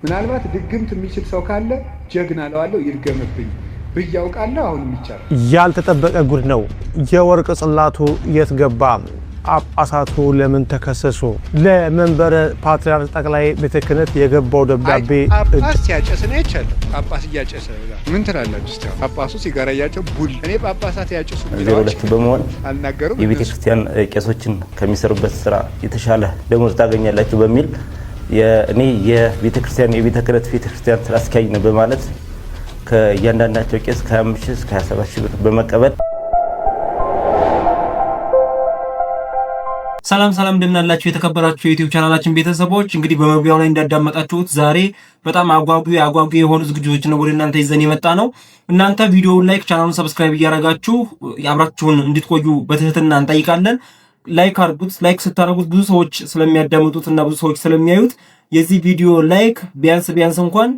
ምናልባት ድግምት የሚችል ሰው ካለ ጀግና ለዋለው ይርገምብኝ ብያውቃለሁ። አሁን ይቻላል። ያልተጠበቀ ጉድ ነው። የወርቅ ጽላቱ የት ገባ? ጳጳሳቱ ለምን ተከሰሱ? ለመንበረ ፓትርያርክ ጠቅላይ ቤተ ክህነት የገባው ደብዳቤ ጳጳስ ሲያጨስ ነው አይቻልም። ጳጳስ እያጨሰ ምን ትላላችሁ? እስቲ ጳጳሱ ሲጋራ እያጨው ቡል እኔ ጳጳሳት ያጨሱ ሁለት በመሆን አልናገሩም። የቤተ ክርስቲያን ቄሶችን ከሚሰሩበት ስራ የተሻለ ደሞዝ ታገኛላችሁ በሚል እኔ የቤተ ክርስቲያን የቤተ ክህነት ቤተ ክርስቲያን ስራ አስኪያጅ ነው በማለት ከእያንዳንዳቸው ቄስ ከ25 ሺህ እስከ 27 ሺህ ብር በመቀበል ሰላም እንደምናላችሁ የተከበራችሁ የዩቲዩብ ቻናላችን ቤተሰቦች፣ እንግዲህ በመግቢያው ላይ እንዳዳመጣችሁት ዛሬ በጣም አጓጉ የሆኑ ዝግጅቶችን ወደ እናንተ ይዘን የመጣ ነው። እናንተ ቪዲዮውን ላይክ፣ ቻናሉን ሰብስክራይብ እያደረጋችሁ አብራችሁን እንድትቆዩ በትህትና እንጠይቃለን። ላይክ አድርጉት። ላይክ ስታደርጉት ብዙ ሰዎች ስለሚያዳምጡትና ብዙ ሰዎች ስለሚያዩት የዚህ ቪዲዮ ላይክ ቢያንስ እንኳን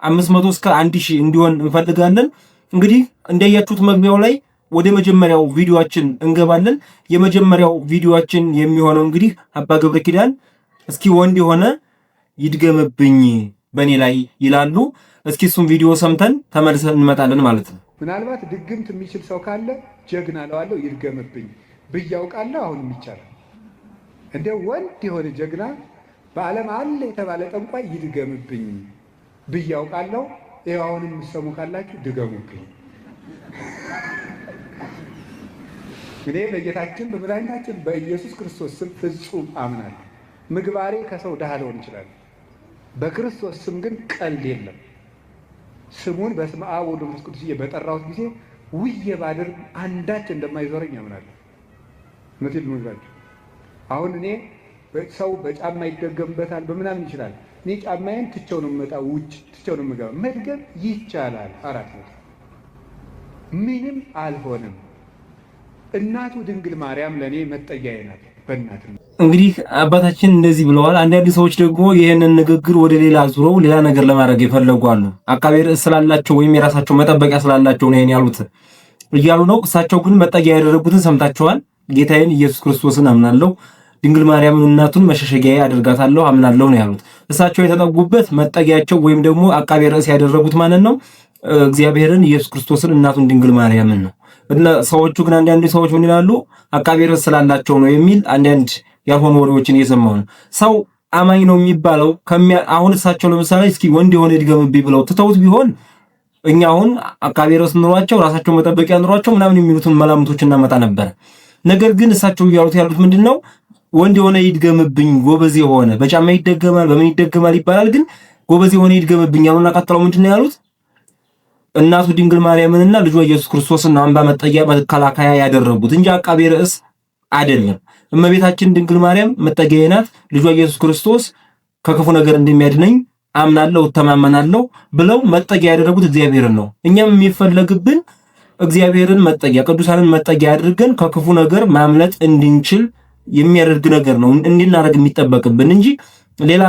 500 እስከ 1000 እንዲሆን እንፈልጋለን። እንግዲህ እንደያችሁት መግቢያው ላይ ወደ መጀመሪያው ቪዲዮአችን እንገባለን። የመጀመሪያው ቪዲዮአችን የሚሆነው እንግዲህ አባ ገብረ ኪዳን እስኪ ወንድ የሆነ ይድገምብኝ በኔ ላይ ይላሉ። እስኪ እሱን ቪዲዮ ሰምተን ተመልሰን እንመጣለን ማለት ነው። ምናልባት ድግምት የሚችል ሰው ካለ ጀግና ለዋለው ይድገምብኝ ብያውቃለሁ። አሁን ይቻላል። እንደ ወንድ የሆነ ጀግና በዓለም አለ የተባለ ጠንቋይ ይድገምብኝ ብያውቃለሁ። ይኸው አሁን የምትሰሙ ካላችሁ ድገሙብኝ። እኔ በጌታችን በመድኃኒታችን በኢየሱስ ክርስቶስ ስም ፍጹም አምናለሁ። ምግባሬ ከሰው ድሃ ሊሆን ይችላል። በክርስቶስ ስም ግን ቀልድ የለም። ስሙን በስመ አብ ወወልድ ወመንፈስ ቅዱስ በጠራሁት ጊዜ ውዬ ባድር አንዳች እንደማይዞረኝ አምናለሁ። እውነቴን ልነግራችሁ። አሁን እኔ ሰው በጫማ ይደገምበታል በምናምን ይችላል። እኔ ጫማዬን ትቼው ነው የምመጣው፣ ውጭ ትቼው ነው የምገባው። መድገም ይቻላል። 4 ምንም አልሆነም። እናቱ ድንግል ማርያም ለኔ መጠጊያዬ ናት። በእናት እንግዲህ አባታችን እንደዚህ ብለዋል። አንዳንድ ሰዎች ደግሞ ይሄንን ንግግር ወደ ሌላ ዙረው ሌላ ነገር ለማድረግ ይፈልጋሉ። አቃቤ ርዕስ ስላላቸው ወይም የራሳቸው መጠበቂያ ስላላቸው ነው ይሄን ያሉት እያሉ ነው። እሳቸው ግን መጠጊያ ያደረጉትን ሰምታችኋል። ጌታዬን ኢየሱስ ክርስቶስን አምናለሁ፣ ድንግል ማርያምን እናቱን መሸሸጊያዬ አድርጋታለሁ አምናለሁ ነው ያሉት። እሳቸው የተጠጉበት መጠጊያቸው ወይም ደግሞ አቃቤ ርዕስ ያደረጉት ማለት ነው እግዚአብሔርን ኢየሱስ ክርስቶስን እናቱን ድንግል ማርያምን ነው። እና ሰዎቹ ግን አንዳንድ ሰዎች ምን ይላሉ? አቃቤ ርዕስ ስላላቸው ነው የሚል አንዳንድ ያልሆኑ ወሬዎችን እየሰማሁ ነው። ሰው አማኝ ነው የሚባለው አሁን እሳቸው ለምሳሌ እስኪ ወንድ የሆነ ይድገምብኝ ብለው ትተውት ቢሆን እኛ አሁን አቃቤ ርዕስ ኑሯቸው ራሳቸው መጠበቂያ ኑሯቸው ምናምን የሚሉትን መላምቶች እናመጣ ነበር። ነገር ግን እሳቸው እያሉት ያሉት ምንድነው? ወንድ የሆነ ይድገምብኝ፣ ጎበዝ የሆነ በጫማ ይደገማል በምን ይደገማል ይባላል። ግን ጎበዝ የሆነ ይድገምብኝ ያሉና ቀጥለው ምንድነው ያሉት? እናቱ ድንግል ማርያምንና ልጇ ኢየሱስ ክርስቶስን አምባ መጠጊያ መከላከያ ያደረጉት እንጂ አቃቤ ርዕስ አይደለም። እመቤታችን ድንግል ማርያም መጠጊያዬ ናት፣ ልጇ ኢየሱስ ክርስቶስ ከክፉ ነገር እንደሚያድነኝ አምናለሁ እተማመናለሁ ብለው መጠጊያ ያደረጉት እግዚአብሔርን ነው። እኛም የሚፈለግብን እግዚአብሔርን መጠጊያ ቅዱሳንን መጠጊያ አድርገን ከክፉ ነገር ማምለጥ እንድንችል የሚያደርግ ነገር ነው እንድናደርግ የሚጠበቅብን እንጂ ሌላ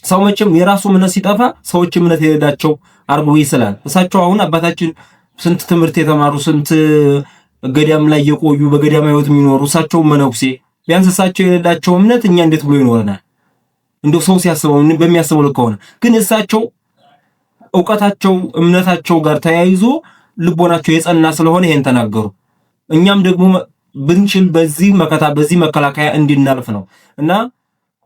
ሰው መቼም የራሱ እምነት ሲጠፋ ሰዎች እምነት የሌላቸው አርጎ ይስላል። እሳቸው አሁን አባታችን ስንት ትምህርት የተማሩ ስንት ገዳም ላይ የቆዩ በገዳም ህይወት የሚኖሩ እሳቸው መነኩሴ ቢያንስ እሳቸው የሌላቸው እምነት እኛ እንዴት ብሎ ይኖረናል? እንደው ሰው ሲያስበው በሚያስበው ልክ ሆነ። ግን እሳቸው ዕውቀታቸው እምነታቸው ጋር ተያይዞ ልቦናቸው የጸና ስለሆነ ይሄን ተናገሩ። እኛም ደግሞ ብንችል በዚህ መከላከያ እንድናልፍ ነው እና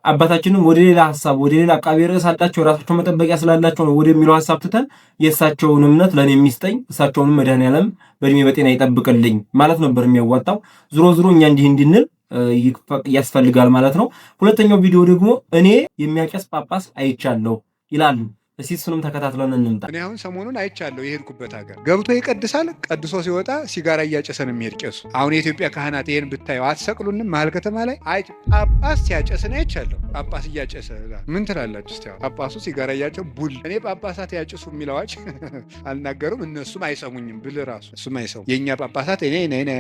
አባታችንም ወደ ሌላ ሐሳብ ወደ ሌላ አቃቤ ርዕስ አላቸው ራሳቸው መጠበቂያ ስላላቸው ነው ወደሚለው ሐሳብ ትተን የእሳቸውን እምነት ለኔ የሚስጠኝ እሳቸውንም መድኃኔዓለም በእድሜ በጤና ይጠብቅልኝ ማለት ነበር የሚያዋጣው። ዙሮ እኛ እንድንል ያስፈልጋል ማለት ነው። ሁለተኛው ቪዲዮ ደግሞ እኔ የሚያጨስ ጳጳስ አይቻለሁ ይላሉ። እስቲ እሱንም ተከታትለን እንምጣ። እኔ አሁን ሰሞኑን አይቻለሁ። የሄድኩበት ሀገር ገብቶ ይቀድሳል። ቀድሶ ሲወጣ ሲጋራ እያጨሰ ነው የሚሄድ ቄሱ። አሁን የኢትዮጵያ ካህናት ይሄን ብታዩ አትሰቅሉንም? መሀል ከተማ ላይ ጳጳስ ሲያጨስ ነው አይቻለሁ። ጳጳስ እያጨሰ ምን ትላላችሁ? እስቲ ጳጳሱ ሲጋራ እያጨሰ ቡል እኔ ጳጳሳት ያጭሱ የሚል አዋጅ አልናገሩም። እነሱም አይሰሙኝም ብል ራሱ እሱም አይሰሙ የእኛ ጳጳሳት እኔ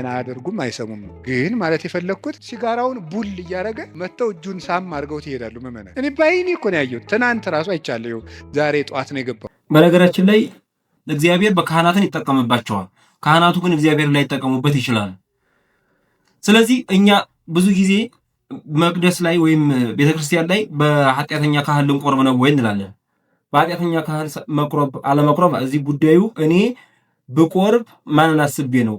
አያደርጉም አይሰሙም። ግን ማለት የፈለግኩት ሲጋራውን ቡል እያደረገ መጥተው እጁን ሳም አድርገው ትሄዳሉ። ምመና እኔ ባይኔ እኮ ነው ያየሁት። ትናንት ራሱ አይቻለሁ። ዛሬ ጠዋት ነው የገባው። በነገራችን ላይ እግዚአብሔር በካህናትን ይጠቀምባቸዋል። ካህናቱ ግን እግዚአብሔር ላይ ይጠቀሙበት ይችላል። ስለዚህ እኛ ብዙ ጊዜ መቅደስ ላይ ወይም ቤተክርስቲያን ላይ በኃጢአተኛ ካህን ልንቆርብ ነው ወይ እንላለን። በኃጢአተኛ ካህን መቁረብ አለመቁረብ እዚህ ጉዳዩ እኔ ብቆርብ ማንን አስቤ ነው?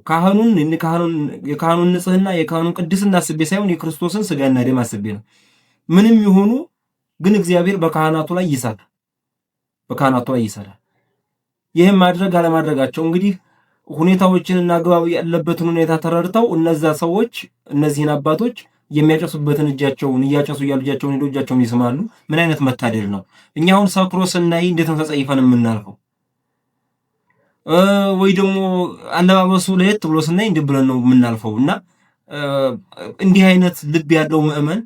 የካህኑን ንጽህና የካህኑን ቅድስና አስቤ ሳይሆን የክርስቶስን ስጋና ደም አስቤ ነው። ምንም ይሁኑ ግን እግዚአብሔር በካህናቱ ላይ ይሰራል። ይህም ማድረግ አለማድረጋቸው እንግዲህ ሁኔታዎችንና አግባብ ያለበትን ሁኔታ ተረድተው እነዛ ሰዎች እነዚህን አባቶች የሚያጨሱበትን እጃቸውን እያጨሱ እያሉ እጃቸውን ይስማሉ። ምን አይነት መታደል ነው! እኛ አሁን ሰክሮ ስናይ እንዴት ተጸይፈን የምናልፈው? ወይ ደግሞ አለባበሱ ለየት ብሎ ስናይ እንዴ ብለን ነው የምናልፈው። እና እንዲህ አይነት ልብ ያለው ምእመን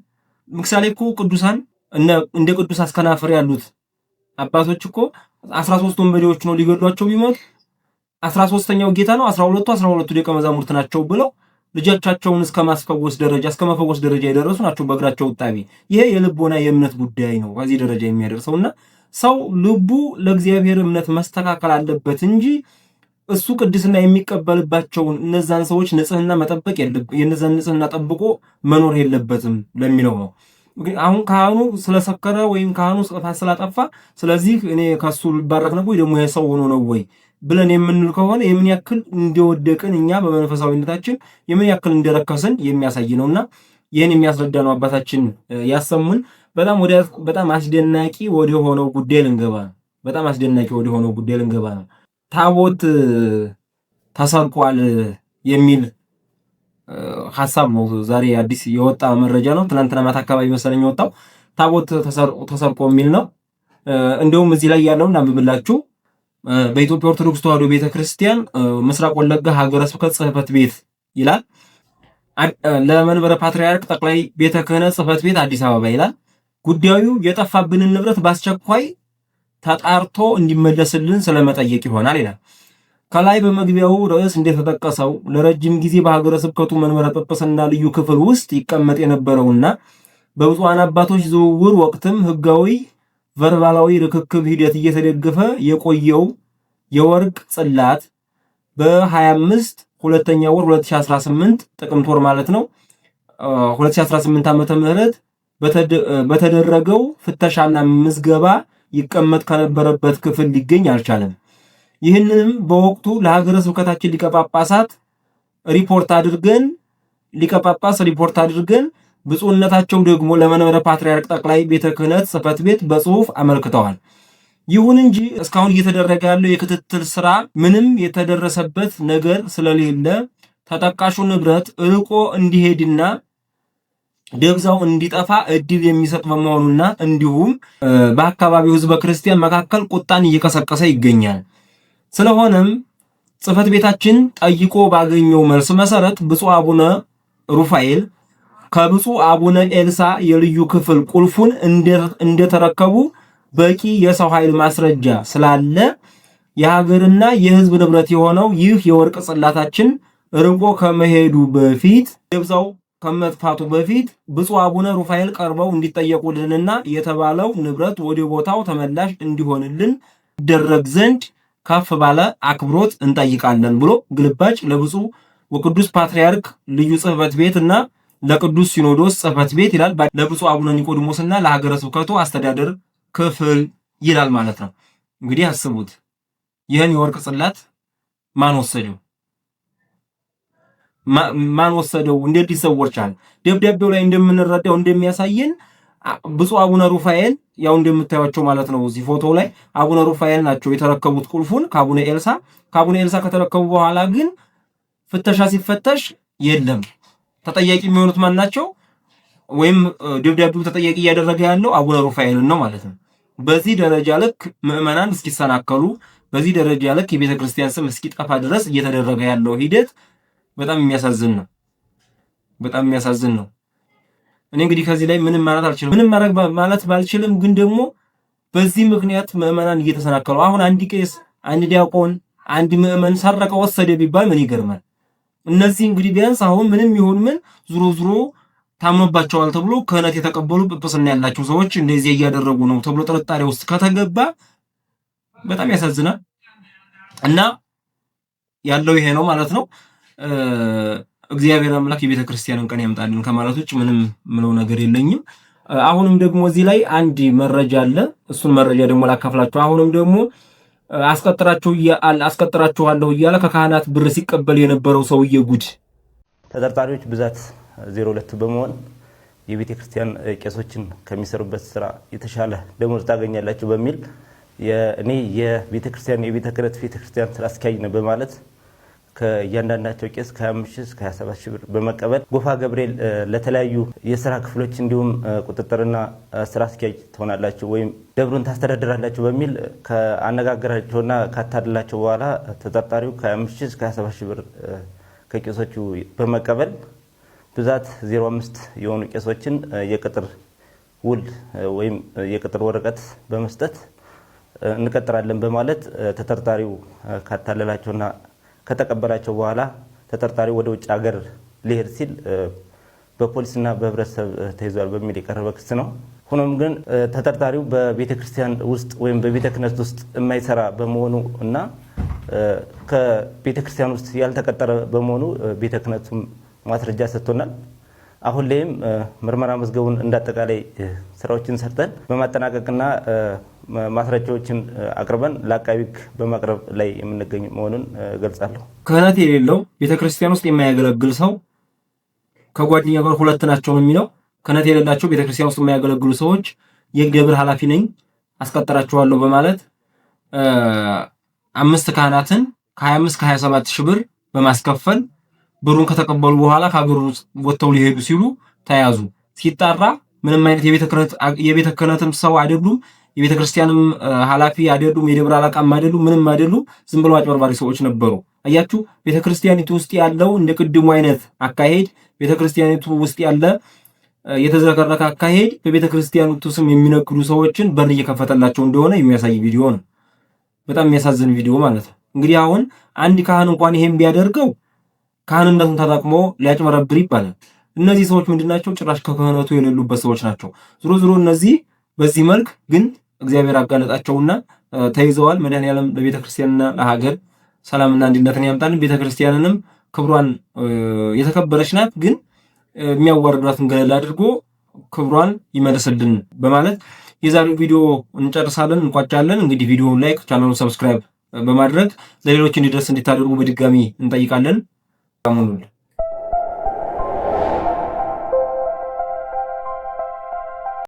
ምሳሌ እኮ ቅዱሳን እንደ ቅዱስ አስከናፍር ያሉት አባቶች እኮ 13 ወንበዴዎች ነው ሊገድሏቸው ቢመጡ 13ኛው ጌታ ነው 12ቱ ደቀ መዛሙርት ናቸው ብለው ልጆቻቸውን እስከ መፈወስ ደረጃ የደረሱ ናቸው በእግራቸው ጣቢ። ይሄ የልቦና የእምነት ጉዳይ ነው ከዚህ ደረጃ የሚያደርሰውና ሰው ልቡ ለእግዚአብሔር እምነት መስተካከል አለበት እንጂ እሱ ቅድስና የሚቀበልባቸውን እነዛን ሰዎች ንጽህና መጠበቅ የነዛን ንጽህና ጠብቆ መኖር የለበትም ለሚለው ነው። አሁን ካህኑ ስለሰከረ ወይም ካህኑ ጥፋት ስላጠፋ ስለዚህ እኔ ከሱ ልባረክ ነው ወይ ደግሞ ይሄ ሰው ሆኖ ነው ወይ ብለን የምንል ከሆነ የምን ያክል እንደወደቅን እኛ በመንፈሳዊነታችን የምን ያክል እንደረከስን የሚያሳይ ነውና ይሄን የሚያስረዳ ነው አባታችን ያሰሙን። በጣም አስደናቂ ወደ ሆነው ጉዳይ ልንገባ ነው። ታቦት ተሰርቋል የሚል ሐሳብ ነው ዛሬ አዲስ የወጣ መረጃ ነው። ትናንትና ማታ አካባቢ መሰለኝ ወጣው ታቦት ተሰርቆ የሚል ነው። እንደውም እዚህ ላይ ያለውን አንብብላችሁ በኢትዮጵያ ኦርቶዶክስ ተዋሕዶ ቤተክርስቲያን ምስራቅ ወለጋ ሀገረ ስብከት ጽሕፈት ቤት ይላል። ለመንበረ ፓትርያርክ ጠቅላይ ቤተ ክህነት ጽሕፈት ቤት አዲስ አበባ ይላል። ጉዳዩ የጠፋብንን ንብረት በአስቸኳይ ተጣርቶ እንዲመለስልን ስለመጠየቅ ይሆናል ይላል። ከላይ በመግቢያው ርዕስ እንደተጠቀሰው ለረጅም ጊዜ በሀገረ ስብከቱ መንበረ ጵጵስና ልዩ ክፍል ውስጥ ይቀመጥ የነበረውና በብፁዓን አባቶች ዝውውር ወቅትም ህጋዊ ቨርባላዊ ርክክብ ሂደት እየተደገፈ የቆየው የወርቅ ጽላት በ25 ሁለተኛ ወር 2018 ጥቅምት ወር ማለት ነው 2018 ዓመተ ምህረት በተደረገው ፍተሻና ምዝገባ ይቀመጥ ከነበረበት ክፍል ሊገኝ አልቻለም። ይህንንም በወቅቱ ለሀገረ ስብከታችን ሊቀ ጳጳስ ሪፖርት አድርገን ብፁዕነታቸው ደግሞ ለመንበረ ፓትርያርክ ጠቅላይ ቤተ ክህነት ጽሕፈት ቤት በጽሑፍ አመልክተዋል። ይሁን እንጂ እስካሁን እየተደረገ ያለው የክትትል ስራ ምንም የተደረሰበት ነገር ስለሌለ ተጠቃሹ ንብረት ርቆ እንዲሄድና ደብዛው እንዲጠፋ እድል የሚሰጥ በመሆኑና እንዲሁም በአካባቢው ሕዝበ ክርስቲያን መካከል ቁጣን እየቀሰቀሰ ይገኛል። ስለሆነም ጽሕፈት ቤታችን ጠይቆ ባገኘው መልስ መሰረት ብፁዕ አቡነ ሩፋኤል ከብፁዕ አቡነ ኤልሳ የልዩ ክፍል ቁልፉን እንደተረከቡ በቂ የሰው ኃይል ማስረጃ ስላለ የሀገርና የሕዝብ ንብረት የሆነው ይህ የወርቅ ጽላታችን ርቆ ከመሄዱ በፊት ደብዛው ከመጥፋቱ በፊት ብፁዕ አቡነ ሩፋኤል ቀርበው እንዲጠየቁልንና የተባለው ንብረት ወደ ቦታው ተመላሽ እንዲሆንልን ይደረግ ዘንድ ከፍ ባለ አክብሮት እንጠይቃለን ብሎ ግልባጭ ለብፁዕ ወቅዱስ ፓትርያርክ ልዩ ጽሕፈት ቤትና ለቅዱስ ሲኖዶስ ጽሕፈት ቤት ይላል። ለብፁዕ አቡነ ኒቆዲሞስና ለሀገረ ስብከቱ አስተዳደር ክፍል ይላል ማለት ነው። እንግዲህ አስቡት፣ ይህን የወርቅ ጽላት ማን ወሰደው? እንዴት ሊሰወር ቻለ? ደብዳቤው ላይ እንደምንረዳው እንደሚያሳየን ብፁዕ አቡነ ሩፋኤል ያው እንደምታዩቸው ማለት ነው እዚህ ፎቶ ላይ አቡነ ሩፋኤል ናቸው የተረከቡት ቁልፉን ከአቡነ ኤልሳ ከተረከቡ በኋላ ግን ፍተሻ ሲፈተሽ የለም። ተጠያቂ የሚሆኑት ማን ናቸው? ወይም ደብዳቤው ተጠያቂ እያደረገ ያለው አቡነ ሩፋኤልን ነው ማለት ነው። በዚህ ደረጃ ልክ ምዕመናን እስኪሰናከሉ፣ በዚህ ደረጃ ልክ የቤተ ክርስቲያን ስም እስኪጠፋ ድረስ እየተደረገ ያለው ሂደት በጣም የሚያሳዝን ነው። እኔ እንግዲህ ከዚህ ላይ ምንም ማለት ባልችልም ግን ደግሞ በዚህ ምክንያት ምዕመናን እየተሰናከሉ አሁን አንድ ቄስ፣ አንድ ዲያቆን፣ አንድ ምዕመን ሰረቀ ወሰደ ቢባል ምን ይገርማል? እነዚህ እንግዲህ ቢያንስ አሁን ምንም ይሁን ምን ዙሮ ታምኖባቸዋል ተብሎ ክህነት የተቀበሉ ጵጵስና ያላቸው ሰዎች እንደዚህ እያደረጉ ነው ተብሎ ጥርጣሬ ውስጥ ከተገባ በጣም ያሳዝናል። እና ያለው ይሄ ነው ማለት ነው። እግዚአብሔር አምላክ የቤተ ክርስቲያንን ቀን ያምጣልን ከማለት ውጭ ምንም ምለው ነገር የለኝም። አሁንም ደግሞ እዚህ ላይ አንድ መረጃ አለ። እሱን መረጃ ደግሞ ላካፍላችሁ። አሁንም ደግሞ አስቀጥራችኋለሁ እያለ ከካህናት ብር ሲቀበል የነበረው ሰውዬ ጉድ። ተጠርጣሪዎች ብዛት 02 በመሆን የቤተ ክርስቲያን ቄሶችን ከሚሰሩበት ስራ የተሻለ ደሞዝ ታገኛላችሁ በሚል እኔ የቤተ ክርስቲያን የቤተ ክህነት ቤተ ክርስቲያን ስራ አስኪያጅ ነው በማለት ከእያንዳንዳቸው ቄስ ከ25 እስከ 27 ሺህ ብር በመቀበል ጎፋ ገብርኤል ለተለያዩ የስራ ክፍሎች እንዲሁም ቁጥጥርና ስራ አስኪያጅ ትሆናላችሁ ወይም ደብሩን ታስተዳድራላችሁ በሚል ከአነጋገራቸውና ካታለላቸው በኋላ ተጠርጣሪው ከ25 እስከ 27 ሺህ ብር ከቄሶቹ በመቀበል ብዛት 05 የሆኑ ቄሶችን የቅጥር ውል ወይም የቅጥር ወረቀት በመስጠት እንቀጥራለን በማለት ተጠርጣሪው ካታለላቸውና ከተቀበላቸው በኋላ ተጠርጣሪው ወደ ውጭ ሀገር ሊሄድ ሲል በፖሊስና በህብረተሰብ ተይዟል በሚል የቀረበ ክስ ነው። ሆኖም ግን ተጠርጣሪው በቤተ ክርስቲያን ውስጥ ወይም በቤተ ክህነት ውስጥ የማይሰራ በመሆኑ እና ከቤተ ክርስቲያን ውስጥ ያልተቀጠረ በመሆኑ ቤተ ክህነቱም ማስረጃ ሰጥቶናል። አሁን ላይም ምርመራ መዝገቡን እንዳጠቃላይ ስራዎችን ሰርተን በማጠናቀቅና ማስረጃዎችን አቅርበን ለአቃቤ ሕግ በማቅረብ ላይ የምንገኝ መሆኑን ገልጻለሁ። ክህነት የሌለው ቤተክርስቲያን ውስጥ የማያገለግል ሰው ከጓደኛ ጋር ሁለት ናቸው ነው የሚለው። ክህነት የሌላቸው ቤተክርስቲያን ውስጥ የማያገለግሉ ሰዎች የደብር ኃላፊ ነኝ አስቀጥራቸዋለሁ በማለት 5 ካህናትን ከ25 ከ27 ሺህ ብር በማስከፈል ብሩን ከተቀበሉ በኋላ ከሀገሩ ወጥተው ሊሄዱ ሲሉ ተያዙ። ሲጣራ ምንም አይነት የቤተ ክህነትም ሰው አይደሉም፣ የቤተ ክርስቲያንም ኃላፊ አይደሉም፣ የደብረ አለቃም አይደሉም፣ ምንም አይደሉም። ዝም ብለው አጭበርባሪ ሰዎች ነበሩ። አያችሁ፣ ቤተ ክርስቲያኒቱ ውስጥ ያለው እንደ ቅድሙ አይነት አካሄድ፣ ቤተ ክርስቲያኒቱ ውስጥ ያለ የተዘረከረከ አካሄድ በቤተ ክርስቲያኒቱ ስም የሚነግዱ ሰዎችን በር እየከፈተላቸው እንደሆነ የሚያሳይ ቪዲዮ ነው። በጣም የሚያሳዝን ቪዲዮ ማለት ነው። እንግዲህ አሁን አንድ ካህን እንኳን ይሄን ቢያደርገው ካህንነቱን ተጠቅሞ ሊያጭበረብር ይባላል። እነዚህ ሰዎች ምንድናቸው? ጭራሽ ከክህነቱ የሌሉበት ሰዎች ናቸው። ዞሮ እነዚህ በዚህ መልክ ግን እግዚአብሔር አጋለጣቸውና ተይዘዋል። መድኃኔዓለም ለቤተ ክርስቲያንና ለሀገር ሰላምና አንድነትን ያምጣልን። ቤተ ክርስቲያንንም ክብሯን የተከበረች ናት፣ ግን የሚያዋርዷትን ገለል አድርጎ ክብሯን ይመልስልን በማለት የዛሬው ቪዲዮ እንጨርሳለን፣ እንቋጫለን። እንግዲህ ቪዲዮውን ላይክ፣ ቻናሉን ሰብስክራይብ በማድረግ ለሌሎች እንዲደርስ እንድታደርጉ በድጋሚ እንጠይቃለን።